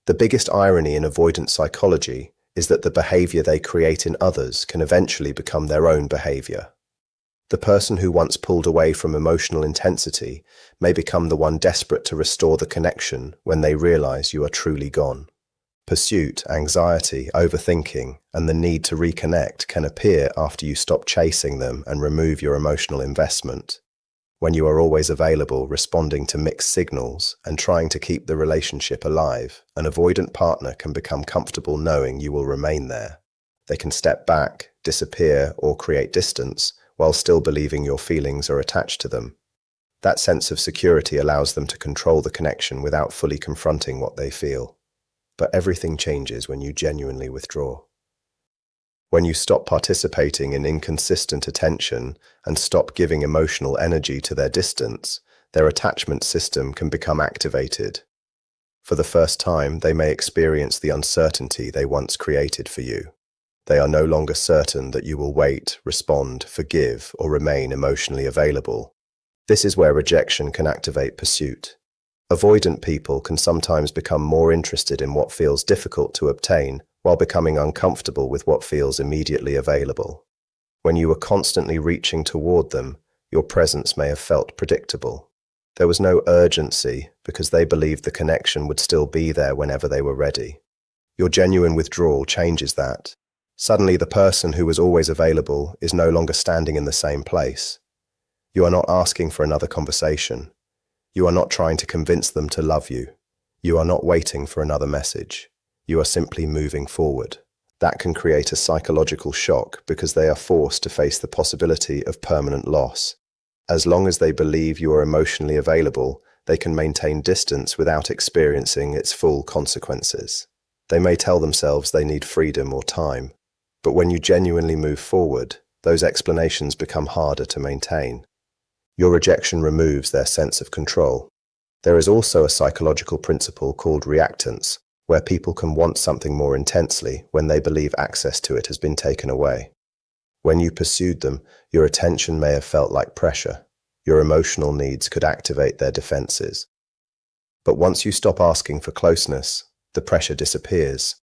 The biggest irony in avoidant psychology is that the behavior they create in others can eventually become their own behavior. The person who once pulled away from emotional intensity may become the one desperate to restore the connection when they realize you are truly gone. Pursuit, anxiety, overthinking, and the need to reconnect can appear after you stop chasing them and remove your emotional investment. When you are always available, responding to mixed signals, and trying to keep the relationship alive, an avoidant partner can become comfortable knowing you will remain there. They can step back, disappear, or create distance, while still believing your feelings are attached to them. That sense of security allows them to control the connection without fully confronting what they feel. But everything changes when you genuinely withdraw. When you stop participating in inconsistent attention and stop giving emotional energy to their distance, their attachment system can become activated. For the first time, they may experience the uncertainty they once created for you. They are no longer certain that you will wait, respond, forgive, or remain emotionally available. This is where rejection can activate pursuit. Avoidant people can sometimes become more interested in what feels difficult to obtain, while becoming uncomfortable with what feels immediately available. When you were constantly reaching toward them, your presence may have felt predictable. There was no urgency because they believed the connection would still be there whenever they were ready. Your genuine withdrawal changes that. Suddenly, the person who was always available is no longer standing in the same place. You are not asking for another conversation. You are not trying to convince them to love you. You are not waiting for another message. You are simply moving forward. That can create a psychological shock because they are forced to face the possibility of permanent loss. As long as they believe you are emotionally available, they can maintain distance without experiencing its full consequences. They may tell themselves they need freedom or time, but when you genuinely move forward, those explanations become harder to maintain. Your rejection removes their sense of control. There is also a psychological principle called reactance, where people can want something more intensely when they believe access to it has been taken away. When you pursued them, your attention may have felt like pressure. Your emotional needs could activate their defenses. But once you stop asking for closeness, the pressure disappears.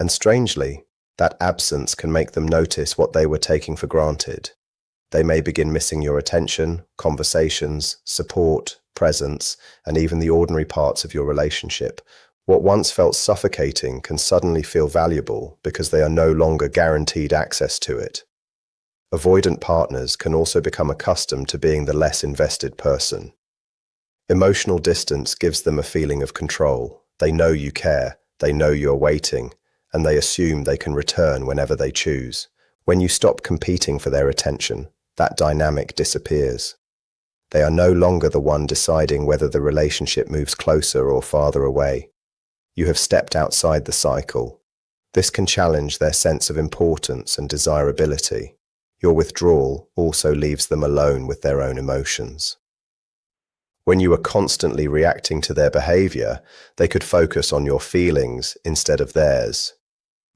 And strangely, that absence can make them notice what they were taking for granted. They may begin missing your attention, conversations, support, presence, and even the ordinary parts of your relationship. What once felt suffocating can suddenly feel valuable because they are no longer guaranteed access to it. Avoidant partners can also become accustomed to being the less invested person. Emotional distance gives them a feeling of control. They know you care, they know you're waiting, and they assume they can return whenever they choose. When you stop competing for their attention, that dynamic disappears. They are no longer the one deciding whether the relationship moves closer or farther away. You have stepped outside the cycle. This can challenge their sense of importance and desirability. Your withdrawal also leaves them alone with their own emotions. When you are constantly reacting to their behavior, they could focus on your feelings instead of theirs.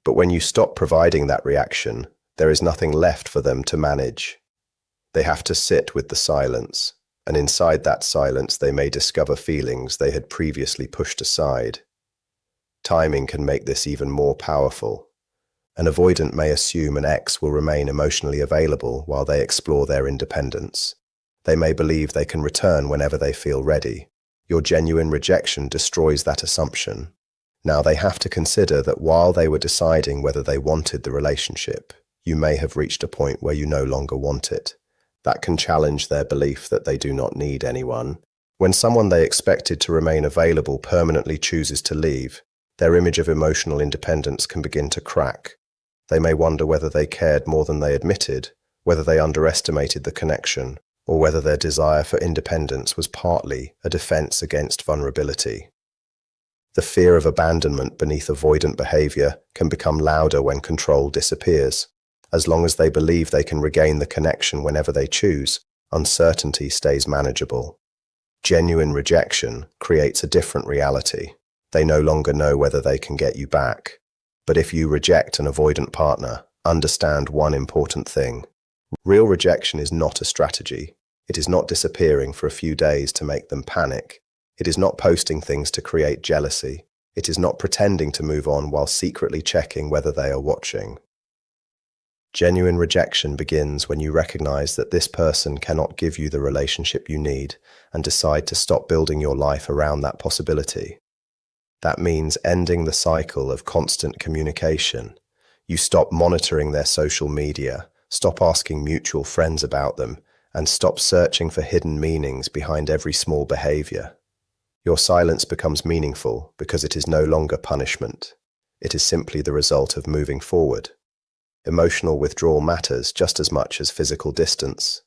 But when you stop providing that reaction, there is nothing left for them to manage. They have to sit with the silence, and inside that silence they may discover feelings they had previously pushed aside. Timing can make this even more powerful. An avoidant may assume an ex will remain emotionally available while they explore their independence. They may believe they can return whenever they feel ready. Your genuine rejection destroys that assumption. Now they have to consider that while they were deciding whether they wanted the relationship, you may have reached a point where you no longer want it. That can challenge their belief that they do not need anyone. When someone they expected to remain available permanently chooses to leave, their image of emotional independence can begin to crack. They may wonder whether they cared more than they admitted, whether they underestimated the connection, or whether their desire for independence was partly a defense against vulnerability. The fear of abandonment beneath avoidant behavior can become louder when control disappears. As long as they believe they can regain the connection whenever they choose, uncertainty stays manageable. Genuine rejection creates a different reality. They no longer know whether they can get you back. But if you reject an avoidant partner, understand one important thing. Real rejection is not a strategy. It is not disappearing for a few days to make them panic. It is not posting things to create jealousy. It is not pretending to move on while secretly checking whether they are watching. Genuine rejection begins when you recognize that this person cannot give you the relationship you need and decide to stop building your life around that possibility. That means ending the cycle of constant communication. You stop monitoring their social media, stop asking mutual friends about them, and stop searching for hidden meanings behind every small behavior. Your silence becomes meaningful because it is no longer punishment. It is simply the result of moving forward. Emotional withdrawal matters just as much as physical distance.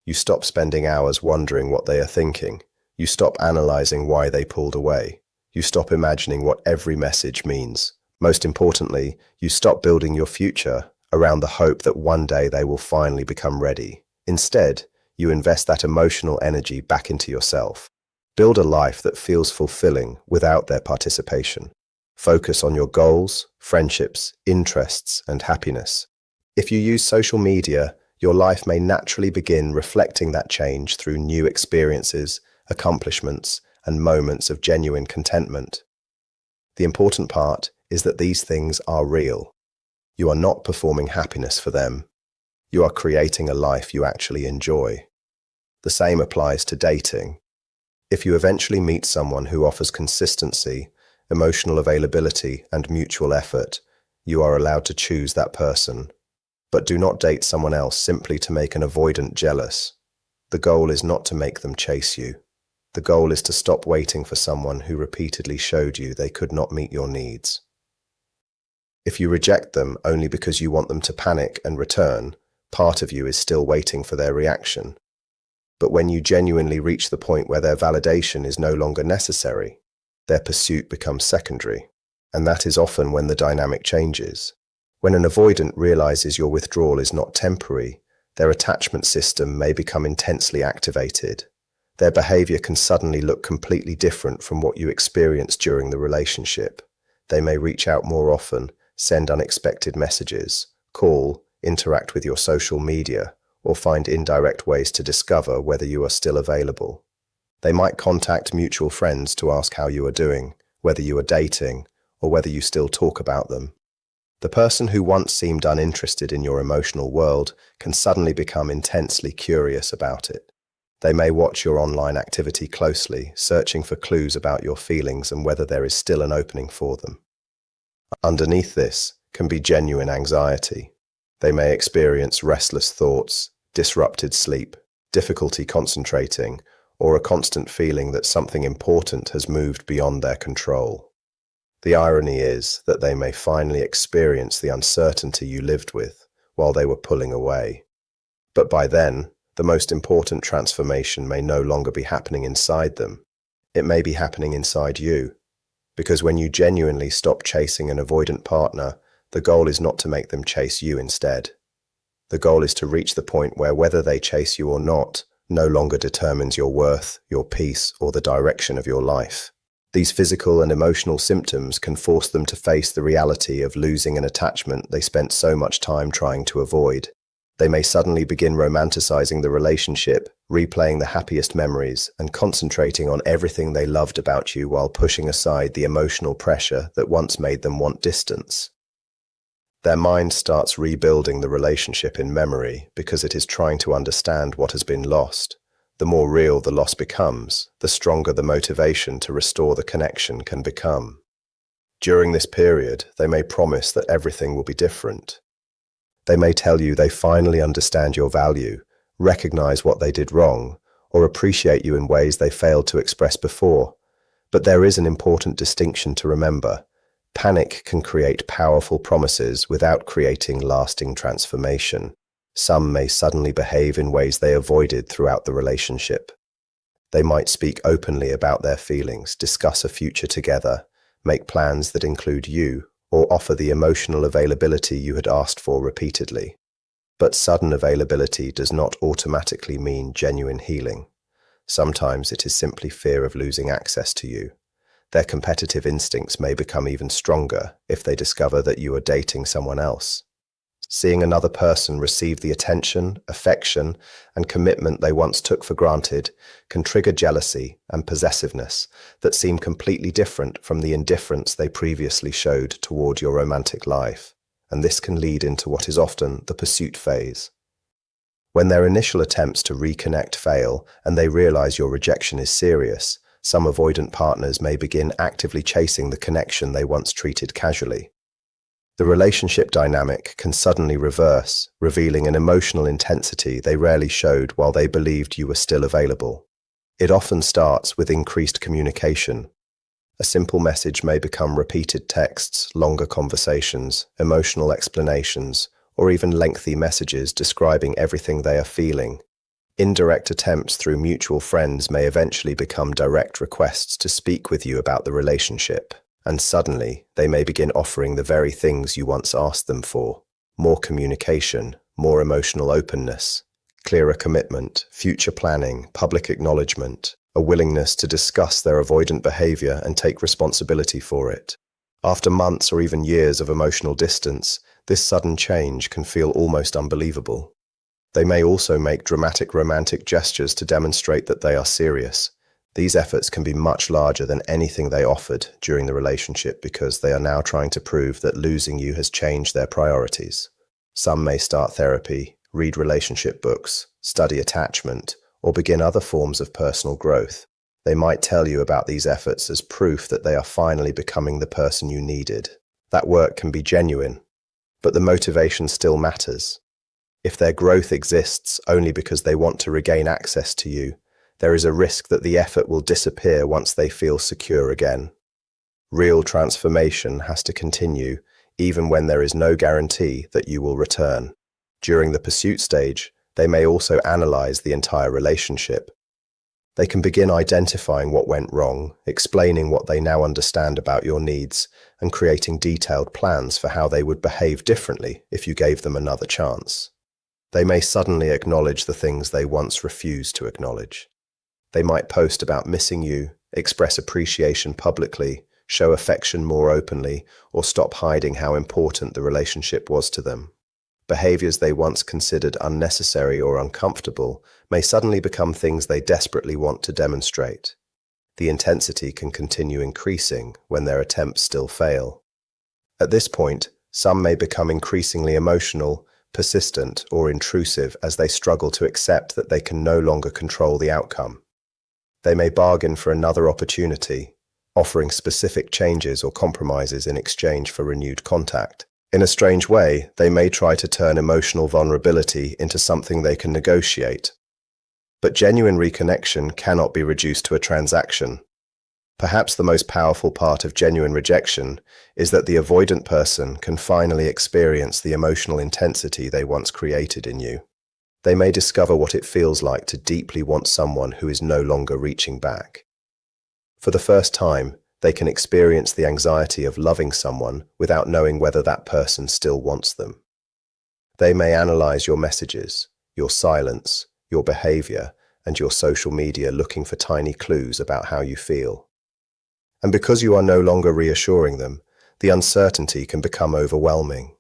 You stop spending hours wondering what they are thinking. You stop analyzing why they pulled away. You stop imagining what every message means. Most importantly, you stop building your future around the hope that one day they will finally become ready. Instead, you invest that emotional energy back into yourself. Build a life that feels fulfilling without their participation. Focus on your goals, friendships, interests, and happiness. If you use social media, your life may naturally begin reflecting that change through new experiences, accomplishments, and moments of genuine contentment. The important part is that these things are real. You are not performing happiness for them. You are creating a life you actually enjoy. The same applies to dating. If you eventually meet someone who offers consistency, emotional availability, and mutual effort, you are allowed to choose that person. But do not date someone else simply to make an avoidant jealous. The goal is not to make them chase you. The goal is to stop waiting for someone who repeatedly showed you they could not meet your needs. If you reject them only because you want them to panic and return, part of you is still waiting for their reaction. But when you genuinely reach the point where their validation is no longer necessary, their pursuit becomes secondary. And that is often when the dynamic changes. When an avoidant realizes your withdrawal is not temporary, their attachment system may become intensely activated. Their behavior can suddenly look completely different from what you experienced during the relationship. They may reach out more often, send unexpected messages, call, interact with your social media, or find indirect ways to discover whether you are still available. They might contact mutual friends to ask how you are doing, whether you are dating, or whether you still talk about them. The person who once seemed uninterested in your emotional world can suddenly become intensely curious about it. They may watch your online activity closely, searching for clues about your feelings and whether there is still an opening for them. Underneath this can be genuine anxiety. They may experience restless thoughts, disrupted sleep, difficulty concentrating, or a constant feeling that something important has moved beyond their control. The irony is that they may finally experience the uncertainty you lived with while they were pulling away. But by then, the most important transformation may no longer be happening inside them. It may be happening inside you. Because when you genuinely stop chasing an avoidant partner, the goal is not to make them chase you instead. The goal is to reach the point where whether they chase you or not no longer determines your worth, your peace, or the direction of your life. These physical and emotional symptoms can force them to face the reality of losing an attachment they spent so much time trying to avoid. They may suddenly begin romanticizing the relationship, replaying the happiest memories, and concentrating on everything they loved about you while pushing aside the emotional pressure that once made them want distance. Their mind starts rebuilding the relationship in memory because it is trying to understand what has been lost. The more real the loss becomes, the stronger the motivation to restore the connection can become. During this period, they may promise that everything will be different. They may tell you they finally understand your value, recognize what they did wrong, or appreciate you in ways they failed to express before. But there is an important distinction to remember. Panic can create powerful promises without creating lasting transformation. Some may suddenly behave in ways they avoided throughout the relationship. They might speak openly about their feelings, discuss a future together, make plans that include you, or offer the emotional availability you had asked for repeatedly. But sudden availability does not automatically mean genuine healing. Sometimes it is simply fear of losing access to you. Their competitive instincts may become even stronger if they discover that you are dating someone else. Seeing another person receive the attention, affection, and commitment they once took for granted can trigger jealousy and possessiveness that seem completely different from the indifference they previously showed toward your romantic life, and this can lead into what is often the pursuit phase. When their initial attempts to reconnect fail and they realize your rejection is serious, some avoidant partners may begin actively chasing the connection they once treated casually. The relationship dynamic can suddenly reverse, revealing an emotional intensity they rarely showed while they believed you were still available. It often starts with increased communication. A simple message may become repeated texts, longer conversations, emotional explanations, or even lengthy messages describing everything they are feeling. Indirect attempts through mutual friends may eventually become direct requests to speak with you about the relationship. And suddenly, they may begin offering the very things you once asked them for: more communication, more emotional openness, clearer commitment, future planning, public acknowledgement, a willingness to discuss their avoidant behavior and take responsibility for it. After months or even years of emotional distance, this sudden change can feel almost unbelievable. They may also make dramatic romantic gestures to demonstrate that they are serious. These efforts can be much larger than anything they offered during the relationship because they are now trying to prove that losing you has changed their priorities. Some may start therapy, read relationship books, study attachment, or begin other forms of personal growth. They might tell you about these efforts as proof that they are finally becoming the person you needed. That work can be genuine, but the motivation still matters. If their growth exists only because they want to regain access to you, there is a risk that the effort will disappear once they feel secure again. Real transformation has to continue, even when there is no guarantee that you will return. During the pursuit stage, they may also analyze the entire relationship. They can begin identifying what went wrong, explaining what they now understand about your needs, and creating detailed plans for how they would behave differently if you gave them another chance. They may suddenly acknowledge the things they once refused to acknowledge. They might post about missing you, express appreciation publicly, show affection more openly, or stop hiding how important the relationship was to them. Behaviors they once considered unnecessary or uncomfortable may suddenly become things they desperately want to demonstrate. The intensity can continue increasing when their attempts still fail. At this point, some may become increasingly emotional, persistent, or intrusive as they struggle to accept that they can no longer control the outcome. They may bargain for another opportunity, offering specific changes or compromises in exchange for renewed contact. In a strange way, they may try to turn emotional vulnerability into something they can negotiate. But genuine reconnection cannot be reduced to a transaction. Perhaps the most powerful part of genuine rejection is that the avoidant person can finally experience the emotional intensity they once created in you. They may discover what it feels like to deeply want someone who is no longer reaching back. For the first time, they can experience the anxiety of loving someone without knowing whether that person still wants them. They may analyze your messages, your silence, your behavior, and your social media looking for tiny clues about how you feel. And because you are no longer reassuring them, the uncertainty can become overwhelming.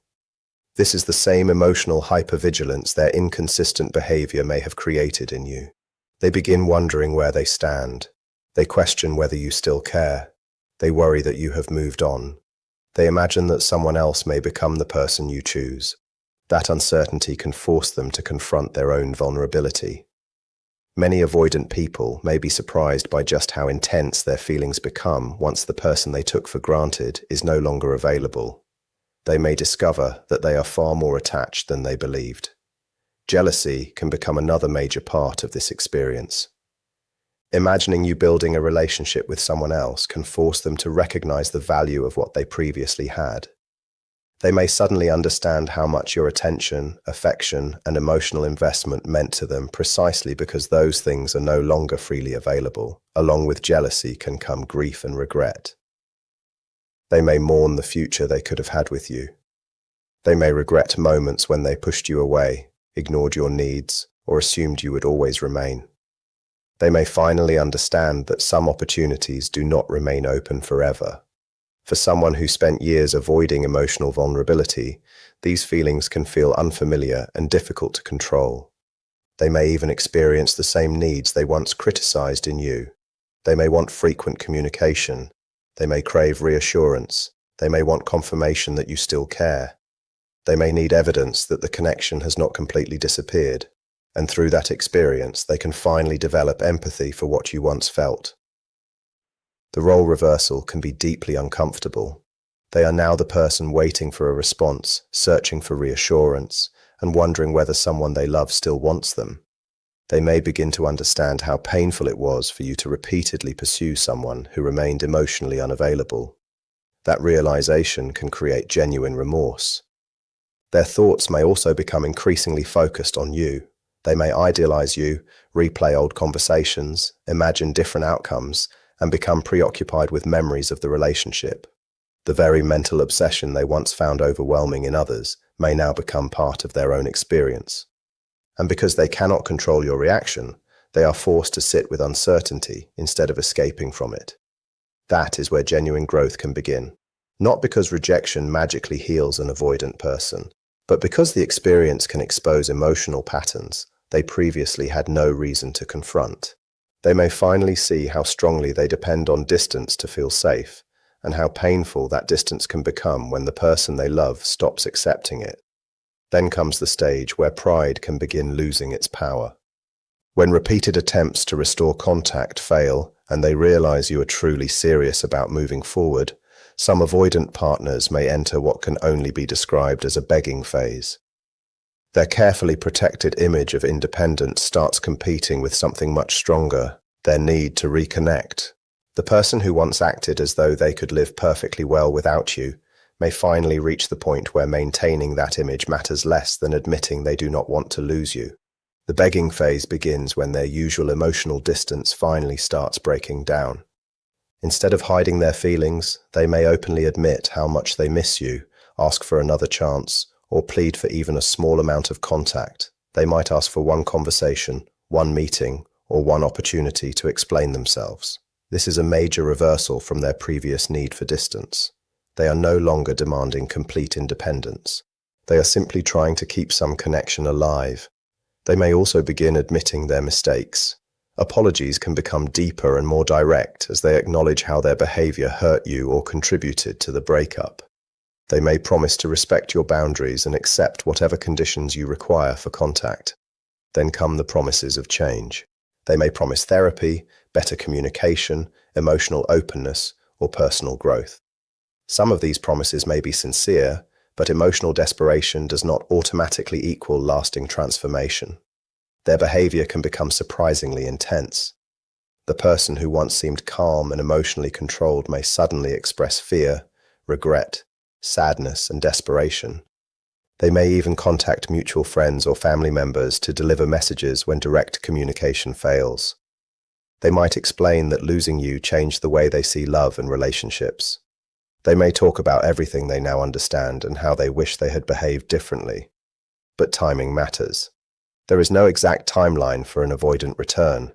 This is the same emotional hypervigilance their inconsistent behavior may have created in you. They begin wondering where they stand. They question whether you still care. They worry that you have moved on. They imagine that someone else may become the person you choose. That uncertainty can force them to confront their own vulnerability. Many avoidant people may be surprised by just how intense their feelings become once the person they took for granted is no longer available. They may discover that they are far more attached than they believed. Jealousy can become another major part of this experience. Imagining you building a relationship with someone else can force them to recognize the value of what they previously had. They may suddenly understand how much your attention, affection, and emotional investment meant to them precisely because those things are no longer freely available. Along with jealousy can come grief and regret. They may mourn the future they could have had with you. They may regret moments when they pushed you away, ignored your needs, or assumed you would always remain. They may finally understand that some opportunities do not remain open forever. For someone who spent years avoiding emotional vulnerability, these feelings can feel unfamiliar and difficult to control. They may even experience the same needs they once criticized in you. They may want frequent communication. They may crave reassurance. They may want confirmation that you still care. They may need evidence that the connection has not completely disappeared, and through that experience, they can finally develop empathy for what you once felt. The role reversal can be deeply uncomfortable. They are now the person waiting for a response, searching for reassurance, and wondering whether someone they love still wants them. They may begin to understand how painful it was for you to repeatedly pursue someone who remained emotionally unavailable. That realization can create genuine remorse. Their thoughts may also become increasingly focused on you. They may idealize you, replay old conversations, imagine different outcomes, and become preoccupied with memories of the relationship. The very mental obsession they once found overwhelming in others may now become part of their own experience. And because they cannot control your reaction, they are forced to sit with uncertainty instead of escaping from it. That is where genuine growth can begin. Not because rejection magically heals an avoidant person, but because the experience can expose emotional patterns they previously had no reason to confront. They may finally see how strongly they depend on distance to feel safe, and how painful that distance can become when the person they love stops accepting it. Then comes the stage where pride can begin losing its power. When repeated attempts to restore contact fail and they realize you are truly serious about moving forward, some avoidant partners may enter what can only be described as a begging phase. Their carefully protected image of independence starts competing with something much stronger, their need to reconnect. The person who once acted as though they could live perfectly well without you may finally reach the point where maintaining that image matters less than admitting they do not want to lose you. The begging phase begins when their usual emotional distance finally starts breaking down. Instead of hiding their feelings, they may openly admit how much they miss you, ask for another chance, or plead for even a small amount of contact. They might ask for one conversation, one meeting, or one opportunity to explain themselves. This is a major reversal from their previous need for distance. They are no longer demanding complete independence. They are simply trying to keep some connection alive. They may also begin admitting their mistakes. Apologies can become deeper and more direct as they acknowledge how their behavior hurt you or contributed to the breakup. They may promise to respect your boundaries and accept whatever conditions you require for contact. Then come the promises of change. They may promise therapy, better communication, emotional openness, or personal growth. Some of these promises may be sincere, but emotional desperation does not automatically equal lasting transformation. Their behavior can become surprisingly intense. The person who once seemed calm and emotionally controlled may suddenly express fear, regret, sadness, and desperation. They may even contact mutual friends or family members to deliver messages when direct communication fails. They might explain that losing you changed the way they see love and relationships. They may talk about everything they now understand and how they wish they had behaved differently. But timing matters. There is no exact timeline for an avoidant return.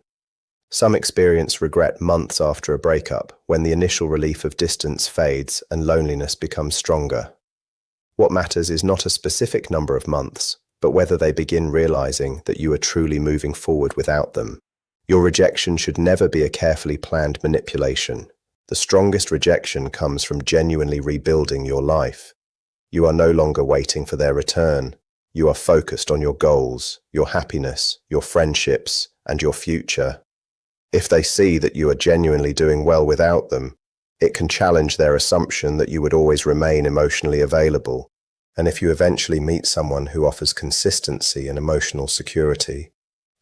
Some experience regret months after a breakup, when the initial relief of distance fades and loneliness becomes stronger. What matters is not a specific number of months, but whether they begin realizing that you are truly moving forward without them. Your rejection should never be a carefully planned manipulation. The strongest rejection comes from genuinely rebuilding your life. You are no longer waiting for their return. You are focused on your goals, your happiness, your friendships, and your future. If they see that you are genuinely doing well without them, it can challenge their assumption that you would always remain emotionally available. And if you eventually meet someone who offers consistency and emotional security,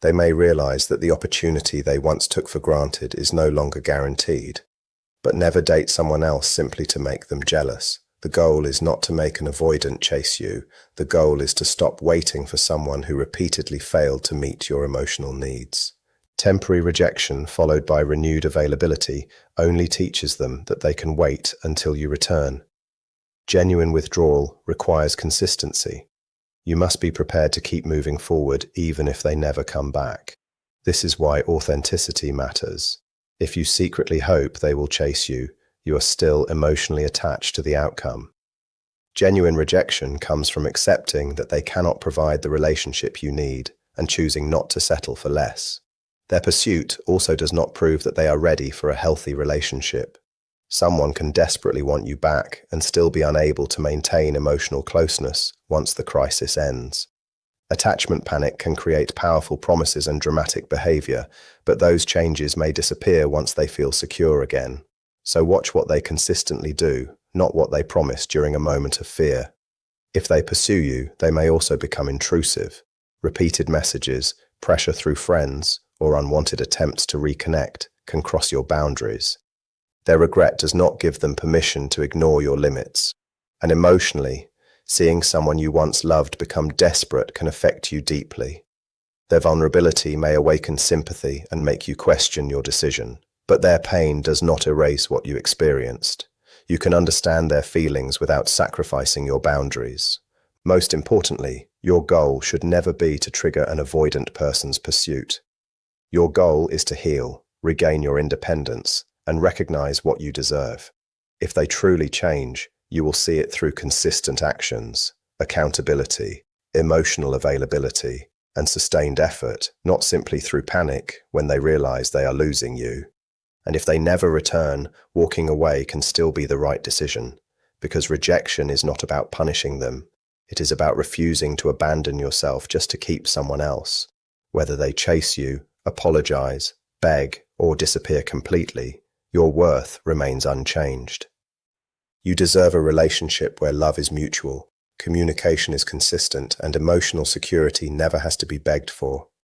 they may realize that the opportunity they once took for granted is no longer guaranteed. But never date someone else simply to make them jealous. The goal is not to make an avoidant chase you. The goal is to stop waiting for someone who repeatedly failed to meet your emotional needs. Temporary rejection followed by renewed availability only teaches them that they can wait until you return. Genuine withdrawal requires consistency. You must be prepared to keep moving forward even if they never come back. This is why authenticity matters. If you secretly hope they will chase you, you are still emotionally attached to the outcome. Genuine rejection comes from accepting that they cannot provide the relationship you need and choosing not to settle for less. Their pursuit also does not prove that they are ready for a healthy relationship. Someone can desperately want you back and still be unable to maintain emotional closeness once the crisis ends. Attachment panic can create powerful promises and dramatic behavior, but those changes may disappear once they feel secure again. So watch what they consistently do, not what they promise during a moment of fear. If they pursue you, they may also become intrusive. Repeated messages, pressure through friends, or unwanted attempts to reconnect can cross your boundaries. Their regret does not give them permission to ignore your limits. And emotionally, seeing someone you once loved become desperate can affect you deeply. Their vulnerability may awaken sympathy and make you question your decision, but their pain does not erase what you experienced. You can understand their feelings without sacrificing your boundaries. Most importantly, your goal should never be to trigger an avoidant person's pursuit. Your goal is to heal, regain your independence, and recognize what you deserve. If they truly change, you will see it through consistent actions, accountability, emotional availability, and sustained effort, not simply through panic when they realize they are losing you. And if they never return, walking away can still be the right decision, because rejection is not about punishing them. It is about refusing to abandon yourself just to keep someone else. Whether they chase you, apologize, beg, or disappear completely, your worth remains unchanged. You deserve a relationship where love is mutual, communication is consistent, and emotional security never has to be begged for.